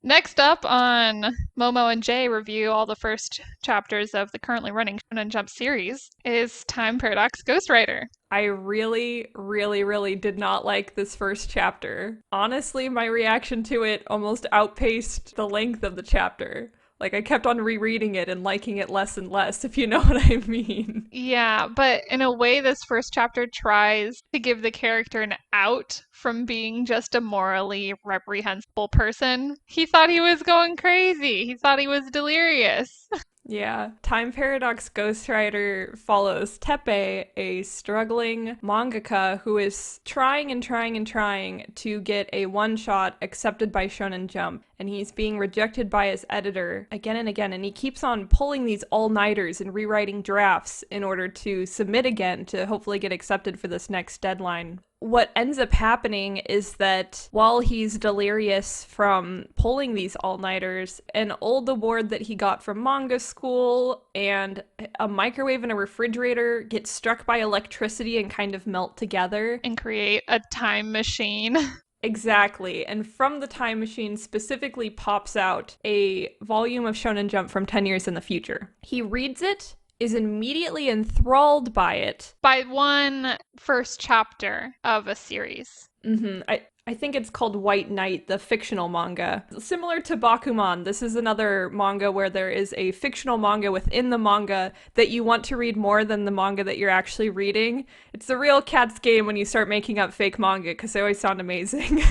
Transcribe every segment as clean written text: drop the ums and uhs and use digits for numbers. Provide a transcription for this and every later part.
Next up on Momo and Jay review all the first chapters of the currently running Shonen Jump series is Time Paradox Ghostwriter. I really, really, really did not like this first chapter. Honestly, my reaction to it almost outpaced the length of the chapter. Like, I kept on rereading it and liking it less and less, if you know what I mean. Yeah, but in a way, this first chapter tries to give the character an out from being just a morally reprehensible person. He thought he was going crazy. He thought he was delirious. Yeah. Time Paradox Ghostwriter follows Teppei, a struggling mangaka who is trying and trying and trying to get a one-shot accepted by Shonen Jump. And he's being rejected by his editor again and again. And he keeps on pulling these all-nighters and rewriting drafts in order to submit again to hopefully get accepted for this next deadline. What ends up happening is that while he's delirious from pulling these all-nighters, an old award that he got from manga school and a microwave and a refrigerator get struck by electricity and kind of melt together. And create a time machine. Exactly. And from the time machine specifically pops out a volume of Shonen Jump from 10 years in the future. He reads it, is immediately enthralled by it. By one first chapter of a series. I think it's called White Knight, the fictional manga. Similar to Bakuman, this is another manga where there is a fictional manga within the manga that you want to read more than the manga that you're actually reading. It's the real cat's game when you start making up fake manga, because they always sound amazing.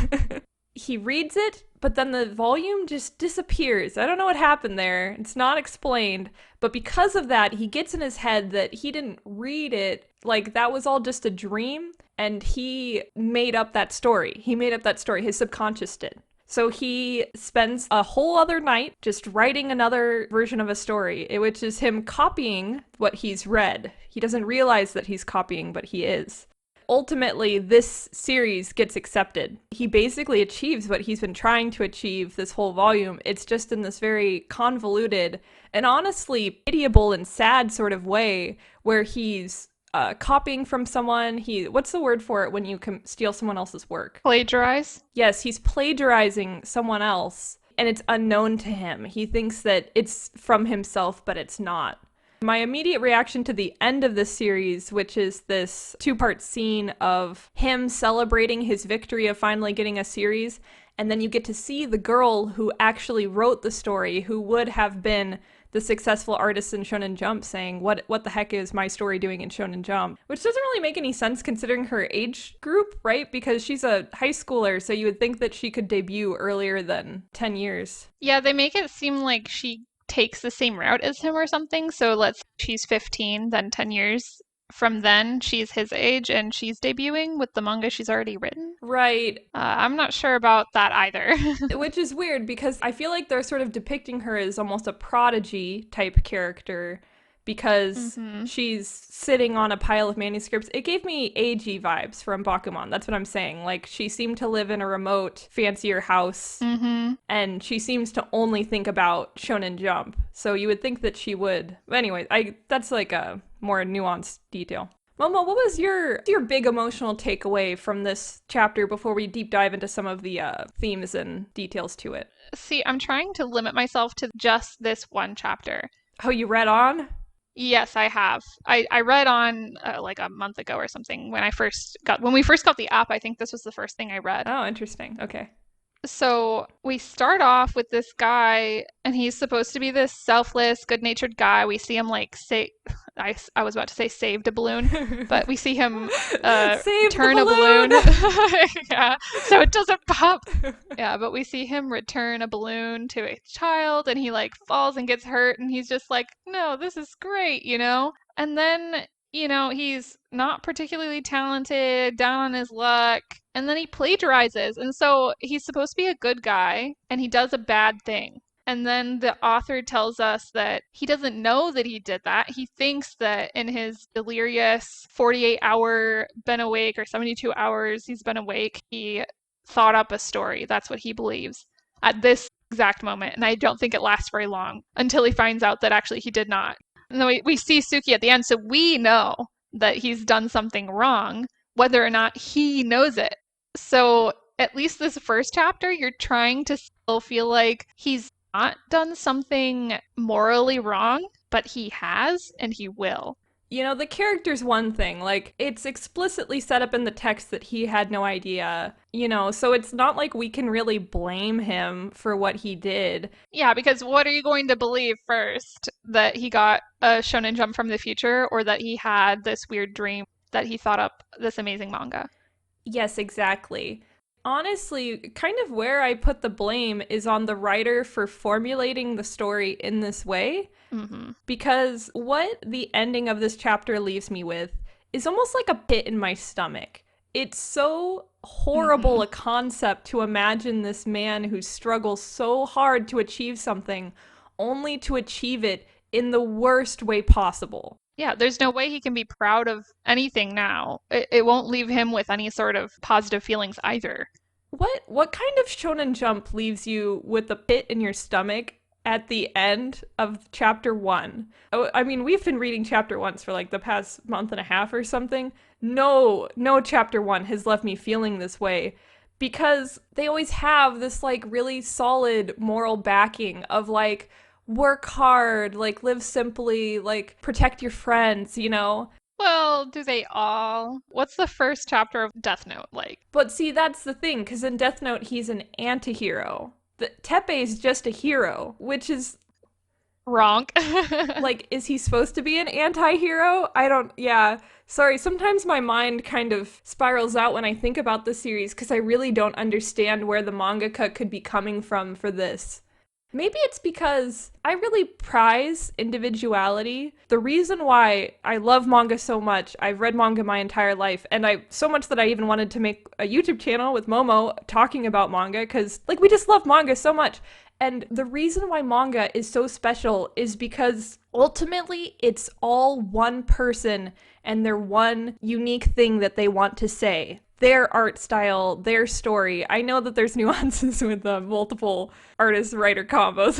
He reads it, but then the volume just disappears. I don't know what happened there. It's not explained. But because of that, he gets in his head that he didn't read it. Like, that was all just a dream. And he made up that story. He made up that story. His subconscious did. So he spends a whole other night just writing another version of a story, which is him copying what he's read. He doesn't realize that he's copying, but he is. Ultimately, this series gets accepted. He basically achieves what he's been trying to achieve this whole volume. It's just in this very convoluted and honestly pitiable and sad sort of way where he's copying from someone. What's the word for it when you can steal someone else's work? Plagiarize? Yes, he's plagiarizing someone else, and it's unknown to him. He thinks that it's from himself, but it's not. My immediate reaction to the end of this series, which is this two-part scene of him celebrating his victory of finally getting a series, and then you get to see the girl who actually wrote the story, who would have been the successful artist in Shonen Jump, saying, what the heck is my story doing in Shonen Jump? Which doesn't really make any sense considering her age group, right? Because she's a high schooler, so you would think that she could debut earlier than 10 years. Yeah, they make it seem like she takes the same route as him or something. So let's say she's 15, then 10 years from then she's his age and she's debuting with the manga she's already written. Right. I'm not sure about that either. Which is weird because I feel like they're sort of depicting her as almost a prodigy type character because she's sitting on a pile of manuscripts. It gave me AG vibes from Bakuman. That's what I'm saying. Like, she seemed to live in a remote, fancier house, and she seems to only think about Shonen Jump. So you would think that she would. Anyway, that's like a more nuanced detail. Momo, what was your big emotional takeaway from this chapter before we deep dive into some of the themes and details to it? See, I'm trying to limit myself to just this one chapter. Oh, you read on? Yes, I have. I read on like a month ago or something when we first got the app. I think this was the first thing I read. Oh, interesting. Okay. So we start off with this guy, and he's supposed to be this selfless, good-natured guy. We see him like I was about to say saved a balloon, but we see him turn a balloon. Yeah, so it doesn't pop. Yeah, but we see him return a balloon to a child, and he like falls and gets hurt, and he's just like, no, this is great, you know? And then, you know, he's not particularly talented, down on his luck, and then he plagiarizes. And so he's supposed to be a good guy, and he does a bad thing. And then the author tells us that he doesn't know that he did that. He thinks that in his delirious 48-hour been awake or 72 hours he's been awake, he thought up a story. That's what he believes at this exact moment. And I don't think it lasts very long until he finds out that actually he did not. And then we see Suki at the end, so we know that he's done something wrong, whether or not he knows it. So at least this first chapter, you're trying to still feel like he's not done something morally wrong, but he has and he will. You know, the character's one thing. Like, it's explicitly set up in the text that he had no idea, you know, so it's not like we can really blame him for what he did. Yeah, because what are you going to believe first? That he got a Shonen Jump from the future, or that he had this weird dream that he thought up this amazing manga? Yes, exactly. Honestly, kind of where I put the blame is on the writer for formulating the story in this way. Mm-hmm. Because what the ending of this chapter leaves me with is almost like a pit in my stomach. It's so horrible Mm-hmm. a concept to imagine this man who struggles so hard to achieve something, only to achieve it in the worst way possible. Yeah, there's no way he can be proud of anything now. It won't leave him with any sort of positive feelings either. What kind of shonen jump leaves you with a pit in your stomach at the end of chapter 1? Oh, I mean, we've been reading chapter 1s for like the past month and a half or something. No chapter 1 has left me feeling this way because they always have this like really solid moral backing of like work hard, like live simply, like protect your friends, you know? Well, do they all? What's the first chapter of Death Note like? But see, that's the thing, because in Death Note, he's an anti-hero. Teppei is just a hero, which is, Wrong. like, is he supposed to be an anti-hero? I don't, yeah. Sorry, sometimes my mind kind of spirals out when I think about the series, because I really don't understand where the mangaka could be coming from for this. Maybe it's because I really prize individuality. The reason why I love manga so much, I've read manga my entire life, and so much that I even wanted to make a YouTube channel with Momo talking about manga, because, like, we just love manga so much. And the reason why manga is so special is because ultimately it's all one person and their one unique thing that they want to say. Their art style, their story. I know that there's nuances with multiple artist-writer combos.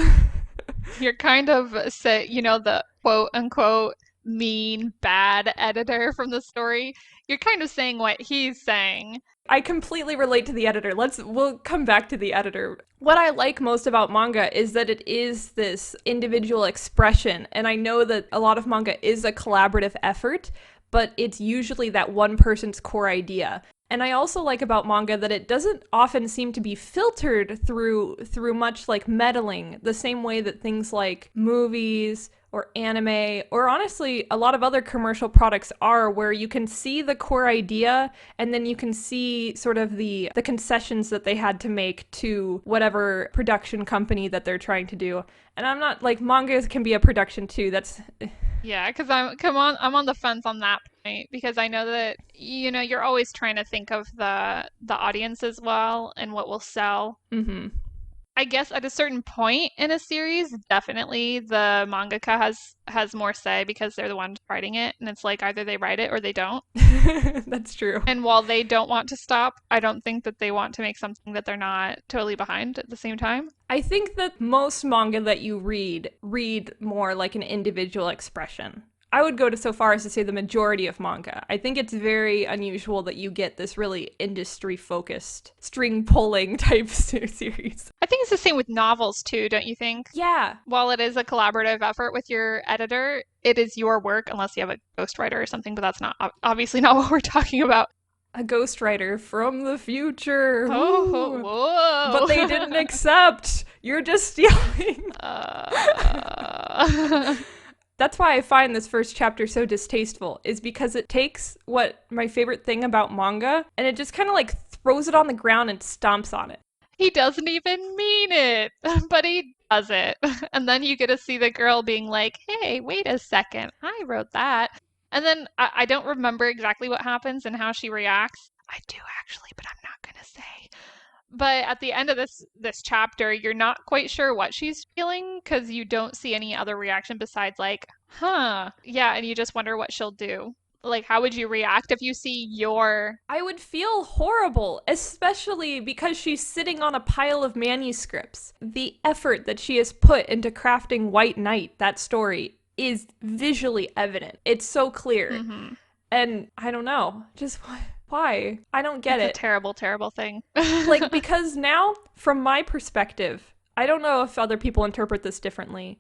You're kind of say, the quote unquote mean bad editor from the story. You're kind of saying what he's saying. I completely relate to the editor. We'll come back to the editor. What I like most about manga is that it is this individual expression, and I know that a lot of manga is a collaborative effort, but it's usually that one person's core idea. And I also like about manga that it doesn't often seem to be filtered through much like meddling, the same way that things like movies or anime, or honestly, a lot of other commercial products are, where you can see the core idea and then you can see sort of the concessions that they had to make to whatever production company that they're trying to do. And I'm not like, manga can be a production too. That's Yeah, because I'm on the fence on that point because I know that you're always trying to think of the audience as well and what will sell. mm-hmm. I guess at a certain point in a series, definitely the mangaka has more say because they're the ones writing it, and it's like either they write it or they don't. That's true. And while they don't want to stop, I don't think that they want to make something that they're not totally behind at the same time. I think that most manga that you read more like an individual expression. I would go so far as to say the majority of manga. I think it's very unusual that you get this really industry-focused, string-pulling type series. I think it's the same with novels too, don't you think? Yeah. While it is a collaborative effort with your editor, it is your work unless you have a ghostwriter or something, but that's not obviously not what we're talking about. A ghostwriter from the future. Oh, whoa. But they didn't accept. You're just stealing. That's why I find this first chapter so distasteful, is because it takes what my favorite thing about manga and it just kind of like throws it on the ground and stomps on it. He doesn't even mean it, but he does it. And then you get to see the girl being like, hey, wait a second, I wrote that. And then I don't remember exactly what happens and how she reacts. I do actually, but I'm not going to say. But at the end of this chapter, you're not quite sure what she's feeling because you don't see any other reaction besides like, huh, yeah, and you just wonder what she'll do. Like, how would you react if you see your... I would feel horrible, especially because she's sitting on a pile of manuscripts. The effort that she has put into crafting White Knight, that story, is visually evident. It's so clear. Mm-hmm. And I don't know, just Why? I don't get It's a it. terrible, terrible thing. Like, because now, from my perspective, I don't know if other people interpret this differently.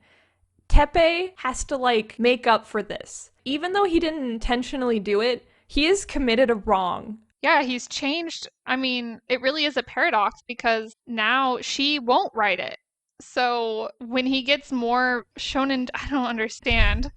Teppei has to, like, make up for this. Even though he didn't intentionally do it, he has committed a wrong. Yeah, he's changed. I mean, it really is a paradox because now she won't write it. So when he gets more shonen, I don't understand.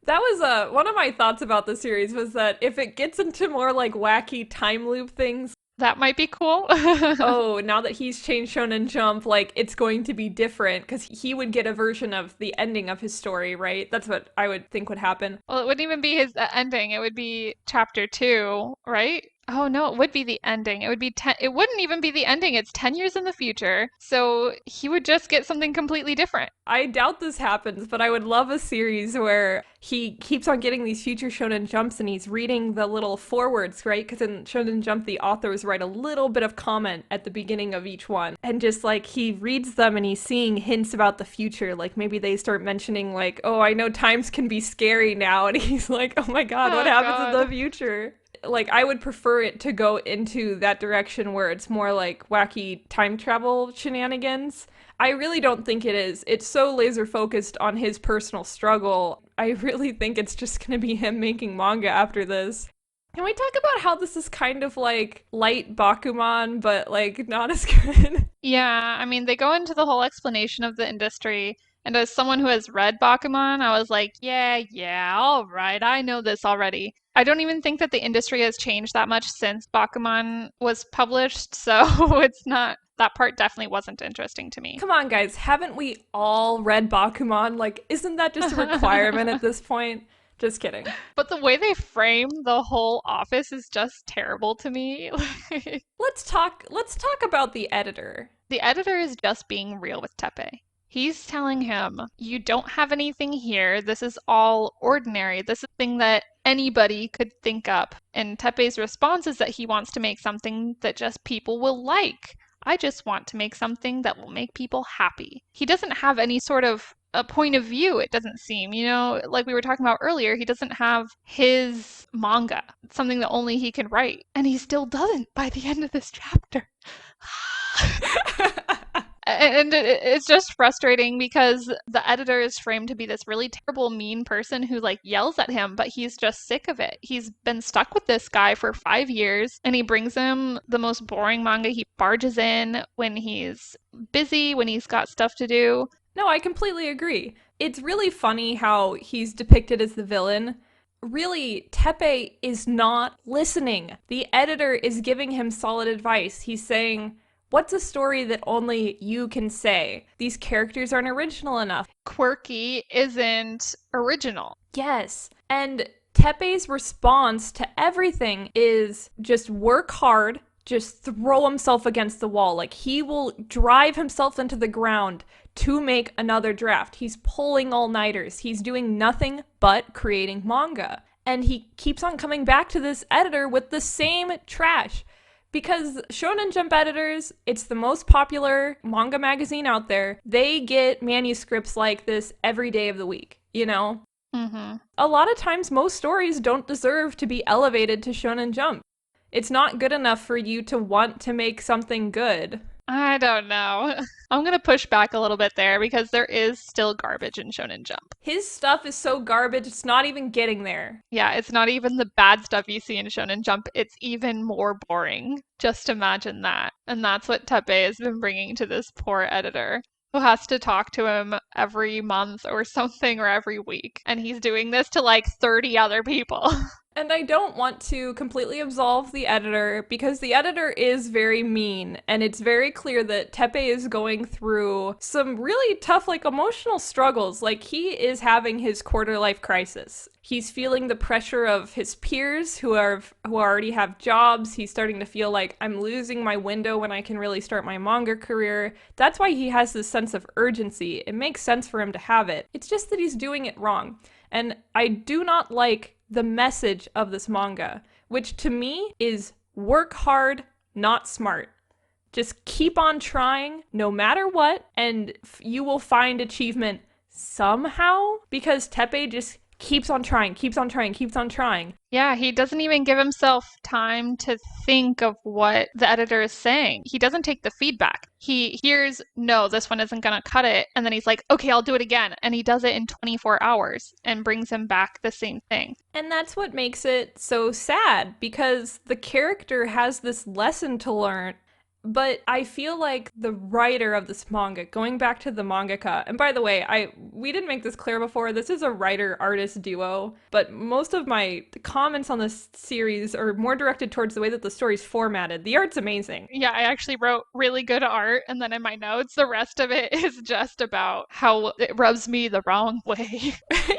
That was one of my thoughts about the series was that if it gets into more, like, wacky time loop things, That might be cool. oh, now that he's changed Shonen Jump, like, it's going to be different because he would get a version of the ending of his story, right? That's what I would think would happen. Well, it wouldn't even be his ending. It would be chapter 2, right? Oh no, it would be the ending. It would be 10. It wouldn't even be the ending. It's 10 years in the future. So he would just get something completely different. I doubt this happens, but I would love a series where he keeps on getting these future Shonen Jumps and he's reading the little forewords, right? Because in Shonen Jump, the authors write a little bit of comment at the beginning of each one. And just like he reads them and he's seeing hints about the future. Like maybe they start mentioning, like, oh, I know times can be scary now. And he's like, oh my God, what Oh happens in God. the future? Like, I would prefer it to go into that direction where it's more like wacky time travel shenanigans. I really don't think it is. It's so laser focused on his personal struggle. I really think it's just going to be him making manga after this. Can we talk about how this is kind of like light Bakuman, but like not as good? Yeah, I mean, they go into the whole explanation of the industry. And as someone who has read Bakuman, I was like, yeah, all right, I know this already. I don't even think that the industry has changed that much since Bakuman was published, so it's not, that part definitely wasn't interesting to me. Come on, guys, haven't we all read Bakuman? Like, isn't that just a requirement at this point? Just kidding. But the way they frame the whole office is just terrible to me. Let's talk about the editor. The editor is just being real with Tepe. He's telling him, you don't have anything here. This is all ordinary. This is a thing that anybody could think up. And Tepe's response is that he wants to make something that just people will like. I just want to make something that will make people happy. He doesn't have any sort of a point of view, it doesn't seem. You know, like we were talking about earlier, he doesn't have his manga, something that only he can write. And he still doesn't by the end of this chapter. And it's just frustrating because the editor is framed to be this really terrible, mean person who like yells at him, but he's just sick of it. He's been stuck with this guy for 5 years and he brings him the most boring manga. He barges in when he's busy, when he's got stuff to do. No, I completely agree. It's really funny how he's depicted as the villain. Really, Tepe is not listening. The editor is giving him solid advice. He's saying, what's a story that only you can say? These characters aren't original enough. Quirky isn't original. Yes. And Tepe's response to everything is just work hard, just throw himself against the wall. Like, he will drive himself into the ground to make another draft. He's pulling all-nighters. He's doing nothing but creating manga. And he keeps on coming back to this editor with the same trash. Because Shonen Jump editors, it's the most popular manga magazine out there. They get manuscripts like this every day of the week, you know? Mm-hmm. A lot of times, most stories don't deserve to be elevated to Shonen Jump. It's not good enough for you to want to make something good. I don't know. I'm going to push back a little bit there because there is still garbage in Shonen Jump. His stuff is so garbage, it's not even getting there. Yeah, it's not even the bad stuff you see in Shonen Jump. It's even more boring. Just imagine that. And that's what Tepe has been bringing to this poor editor who has to talk to him every month or something or every week. And he's doing this to like 30 other people. And I don't want to completely absolve the editor because the editor is very mean and it's very clear that Tepe is going through some really tough, like, emotional struggles. Like, he is having his quarter life crisis. He's feeling the pressure of his peers who already have jobs. He's starting to feel like, I'm losing my window when I can really start my manga career. That's why he has this sense of urgency. It makes sense for him to have it. It's just that he's doing it wrong. And I do not like the message of this manga, which to me is work hard, not smart. Just keep on trying no matter what, and you will find achievement somehow, because Tepe just keeps on trying, keeps on trying, keeps on trying. Yeah, he doesn't even give himself time to think of what the editor is saying. He doesn't take the feedback. He hears, no, this one isn't going to cut it. And then he's like, okay, I'll do it again. And he does it in 24 hours and brings him back the same thing. And that's what makes it so sad, because the character has this lesson to learn. But I feel like the writer of this manga, going back to the mangaka, and by the way, we didn't make this clear before, this is a writer-artist duo, but most of my comments on this series are more directed towards the way that the story's formatted. The art's amazing. Yeah, I actually wrote really good art, and then in my notes, the rest of it is just about how it rubs me the wrong way.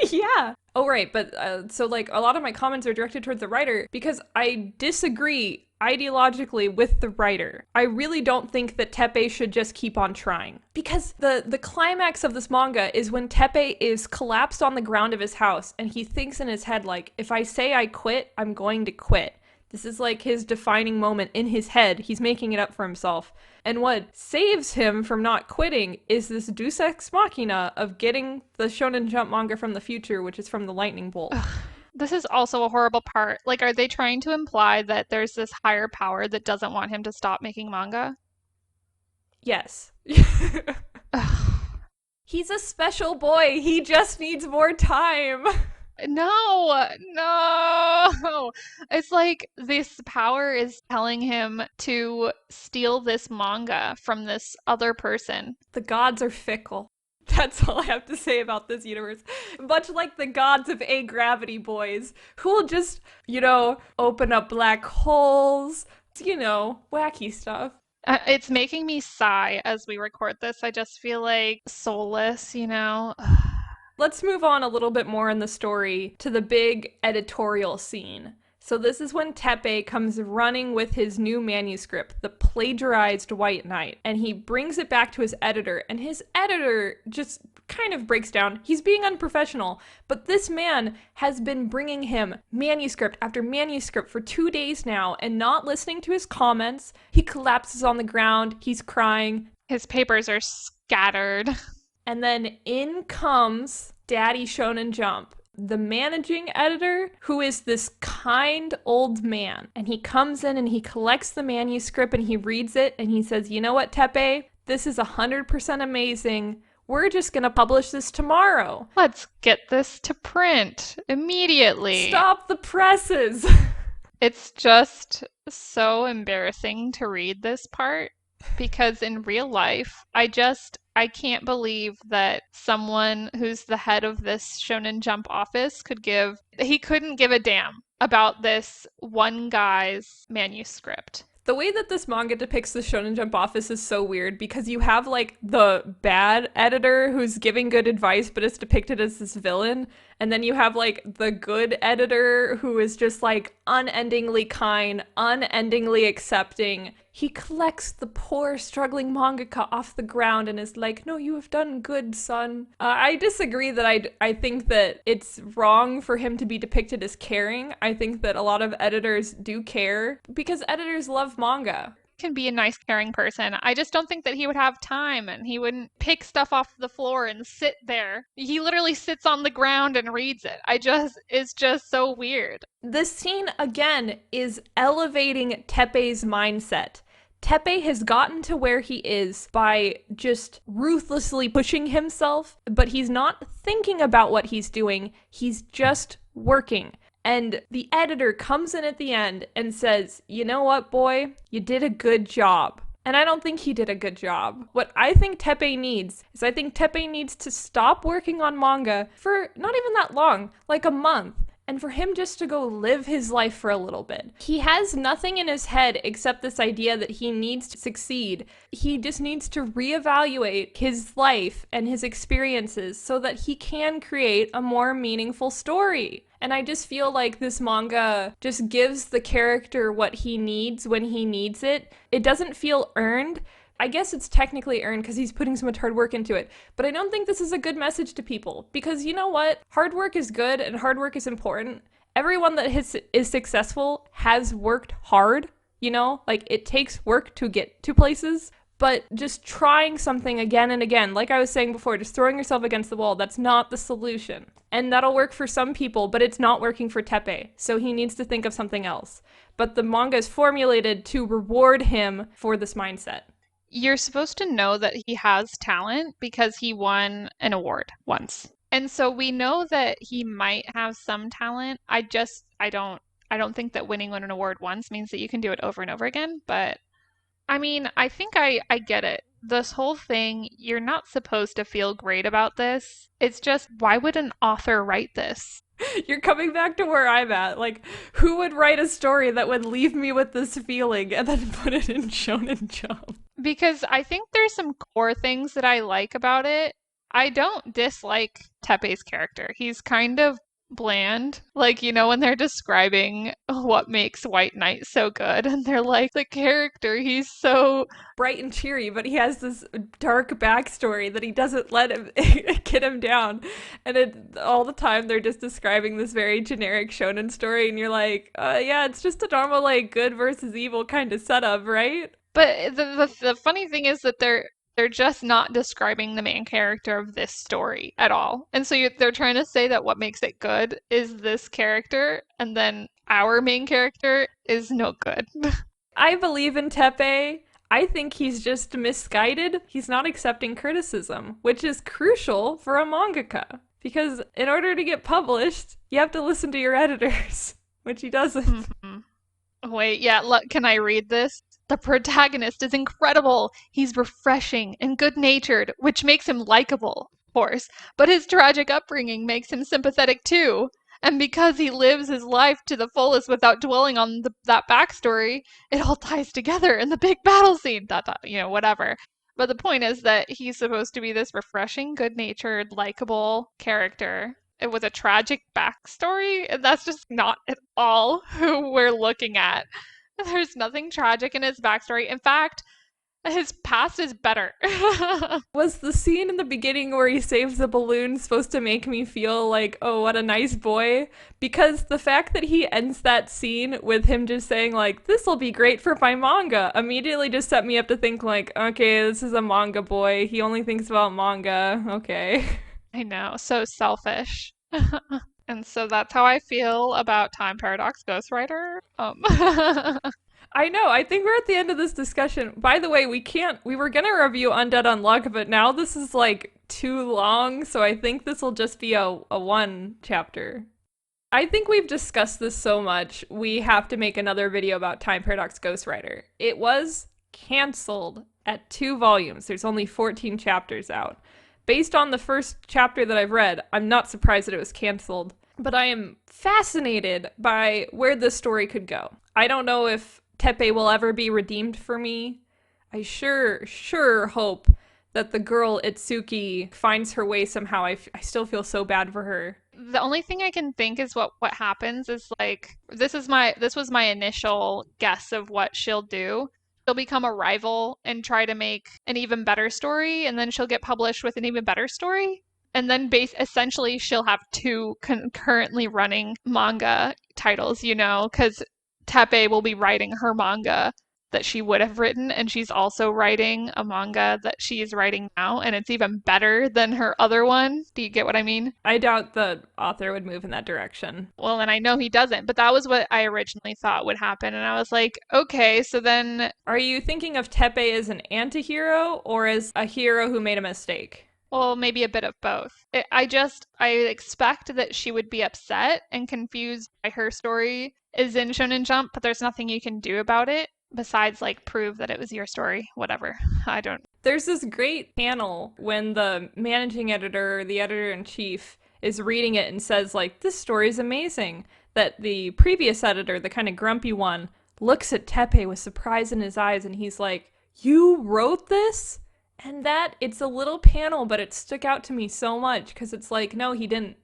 Yeah. Oh, right. But so, like, a lot of my comments are directed towards the writer because I disagree ideologically with the writer. I really don't think that Teppei should just keep on trying. Because the climax of this manga is when Teppei is collapsed on the ground of his house and he thinks in his head, like, if I say I quit, I'm going to quit. This is like his defining moment in his head. He's making it up for himself. And what saves him from not quitting is this deus ex machina of getting the Shonen Jump manga from the future, which is from the lightning bolt. This is also a horrible part. Like, are they trying to imply that there's this higher power that doesn't want him to stop making manga? Yes. He's a special boy. He just needs more time. No, no. It's like this power is telling him to steal this manga from this other person. The gods are fickle. That's all I have to say about this universe. Much like the gods of Agravity boys, who will just, open up black holes, wacky stuff. It's making me sigh as we record this. I just feel like soulless, Let's move on a little bit more in the story to the big editorial scene. So this is when Teppei comes running with his new manuscript, the plagiarized White Knight, and he brings it back to his editor, and his editor just kind of breaks down. He's being unprofessional, but this man has been bringing him manuscript after manuscript for 2 days now and not listening to his comments. He collapses on the ground, he's crying. His papers are scattered. And then in comes Daddy Shonen Jump, the managing editor, who is this kind old man. And he comes in and he collects the manuscript and he reads it and he says, you know what, Teppei? This is 100% amazing. We're just gonna publish this tomorrow. Let's get this to print immediately. Stop the presses. It's just so embarrassing to read this part because in real life, I can't believe that someone who's the head of this Shonen Jump office couldn't give a damn about this one guy's manuscript. The way that this manga depicts the Shonen Jump office is so weird because you have like the bad editor who's giving good advice but it's depicted as this villain, and then you have like the good editor who is just like unendingly kind, unendingly accepting. He collects the poor struggling mangaka off the ground and is like, no, you have done good, son. I disagree that I think that it's wrong for him to be depicted as caring. I think that a lot of editors do care because editors love manga. Can be a nice, caring person. I just don't think that he would have time and he wouldn't pick stuff off the floor and sit there. He literally sits on the ground and reads it. It's just so weird. This scene, again, is elevating Teppei's mindset. Teppei has gotten to where he is by just ruthlessly pushing himself, but he's not thinking about what he's doing. He's just working. And the editor comes in at the end and says, you know what, boy? You did a good job. And I don't think he did a good job. What I think Teppei needs to stop working on manga for not even that long, like a month. And for him just to go live his life for a little bit. He has nothing in his head except this idea that he needs to succeed. He just needs to reevaluate his life and his experiences so that he can create a more meaningful story. And I just feel like this manga just gives the character what he needs when he needs it. It doesn't feel earned. I guess it's technically earned because he's putting so much hard work into it, but I don't think this is a good message to people because you know what? Hard work is good and hard work is important. Everyone that is successful has worked hard, like it takes work to get to places, but just trying something again and again, like I was saying before, just throwing yourself against the wall, that's not the solution. And that'll work for some people, but it's not working for Teppei, so he needs to think of something else. But the manga is formulated to reward him for this mindset. You're supposed to know that he has talent because he won an award once. And so we know that he might have some talent. I don't think that winning an award once means that you can do it over and over again, but I mean, I think I get it. This whole thing, you're not supposed to feel great about this. It's just, why would an author write this? You're coming back to where I'm at. Like, who would write a story that would leave me with this feeling and then put it in Shonen Jump? Because I think there's some core things that I like about it. I don't dislike Tepe's character. He's kind of bland. Like, when they're describing what makes White Knight so good, and they're like, the character, he's so Bright and cheery, but he has this dark backstory that he doesn't let him get him down. And all the time they're just describing this very generic shonen story, and you're like, yeah, it's just a normal, like, good versus evil kind of setup, right? But the funny thing is that they're just not describing the main character of this story at all. And so they're trying to say that what makes it good is this character, and then our main character is no good. I believe in Teppei. I think he's just misguided. He's not accepting criticism, which is crucial for a mangaka. Because in order to get published, you have to listen to your editors, which he doesn't. Wait, yeah, look, can I read this? The protagonist is incredible. He's refreshing and good-natured, which makes him likable, of course. But his tragic upbringing makes him sympathetic too. And because he lives his life to the fullest without dwelling on that backstory, it all ties together in the big battle scene. Whatever. But the point is that he's supposed to be this refreshing, good-natured, likable character with a tragic backstory. And that's just not at all who we're looking at. There's nothing tragic in his backstory. In fact, his past is better. Was the scene in the beginning where he saves the balloon supposed to make me feel like, oh, what a nice boy? Because the fact that he ends that scene with him just saying, like, this will be great for my manga, immediately just set me up to think, like, okay, this is a manga boy. He only thinks about manga. Okay. I know, so selfish. And so that's how I feel about Time Paradox Ghostwriter. I know. I think we're at the end of this discussion. By the way, we were going to review Undead Unluck, but now this is like too long, so I think this will just be a one chapter. I think we've discussed this so much, we have to make another video about Time Paradox Ghostwriter. It was canceled at 2 volumes. There's only 14 chapters out. Based on the first chapter that I've read, I'm not surprised that it was canceled, but I am fascinated by where this story could go. I don't know if Teppei will ever be redeemed for me. I sure hope that the girl Itsuki finds her way somehow. I still feel so bad for her. The only thing I can think is what happens is, like, this was my initial guess of what she'll do. She'll become a rival and try to make an even better story, and then she'll get published with an even better story. And then essentially she'll have 2 concurrently running manga titles, because Teppei will be writing her manga that she would have written, and she's also writing a manga that she's writing now, and it's even better than her other one. Do you get what I mean? I doubt the author would move in that direction. Well, and I know he doesn't, but that was what I originally thought would happen, and I was like, okay, so then... Are you thinking of Teppei as an anti-hero, or as a hero who made a mistake? Well, maybe a bit of both. I expect that she would be upset and confused by her story is in Shonen Jump, but there's nothing you can do about it besides, like, prove that it was your story. Whatever. I don't. There's this great panel when the managing editor, the editor-in-chief, is reading it and says, like, this story is amazing. That the previous editor, the kind of grumpy one, looks at Teppei with surprise in his eyes, and he's like, you wrote this? And it's a little panel, but it stuck out to me so much, because it's like, no, he didn't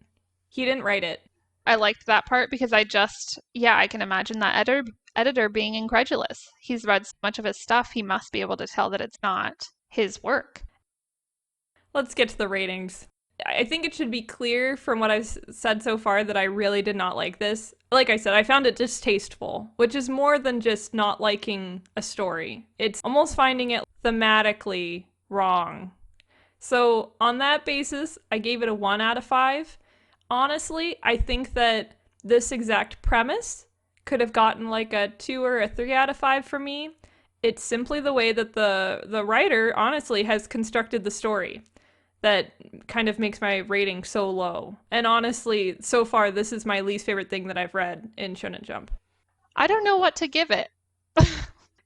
write it. I liked that part because I can imagine that editor being incredulous. He's read so much of his stuff, he must be able to tell that it's not his work. Let's get to the ratings. I think it should be clear from what I've said so far that I really did not like this. Like I said, I found it distasteful, which is more than just not liking a story. It's almost finding it thematically wrong. So on that basis, I gave it a 1 out of 5. Honestly, I think that this exact premise could have gotten like a 2 or a 3 out of 5 for me. It's simply the way that the writer honestly has constructed the story that kind of makes my rating so low. And honestly, so far this is my least favorite thing that I've read in Shonen Jump. I don't know what to give it.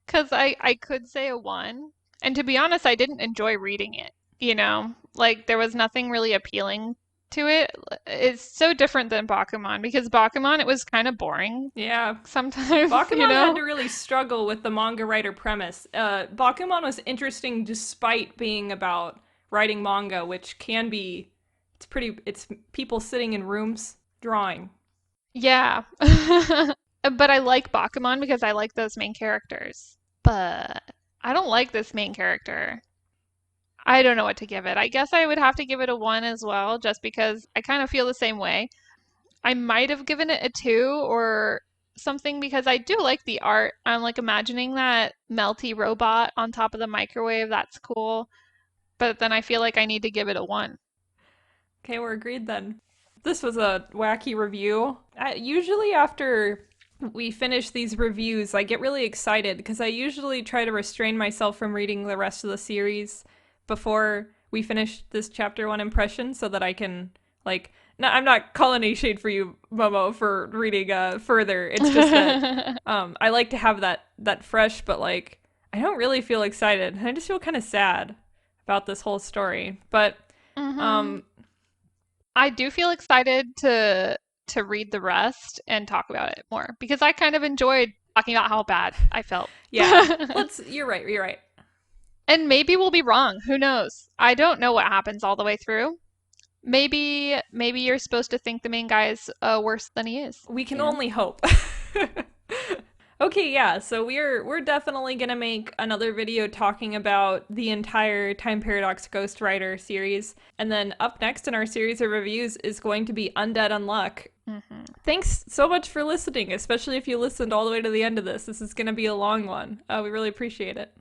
Because I could say a 1. And to be honest, I didn't enjoy reading it, you know? Like, there was nothing really appealing to it. It's so different than Bakuman, because Bakuman, it was kind of boring Yeah. sometimes, you Bakuman had know? to really struggle with the manga writer premise. Bakuman was interesting despite being about writing manga, which can be, it's people sitting in rooms drawing. Yeah. But I like Bakuman because I like those main characters. But I don't like this main character. I don't know what to give it. I guess I would have to give it a 1 as well, just because I kind of feel the same way. I might have given it a 2 or something because I do like the art. I'm like imagining that melty robot on top of the microwave. That's cool. But then I feel like I need to give it a 1. Okay, we're agreed then. This was a wacky review. Usually after we finish these reviews, I get really excited because I usually try to restrain myself from reading the rest of the series before we finish this chapter 1 impression so that I can, like, no, I'm not calling any shade for you, Momo, for reading further. It's just that I like to have that fresh, but like I don't really feel excited. I just feel kind of sad about this whole story. But Hmm. I do feel excited to read the rest and talk about it more because I kind of enjoyed talking about how bad I felt. yeah, you're right, you're right. And maybe we'll be wrong. Who knows? I don't know what happens all the way through. Maybe you're supposed to think the main guy is worse than he is, We can you know? only hope. Okay, yeah, so we're definitely gonna make another video talking about the entire Time Paradox Ghostwriter series, and then up next in our series of reviews is going to be Undead Unluck. Hmm. Thanks so much for listening, especially if you listened all the way to the end of this. This is gonna be a long one. We really appreciate it.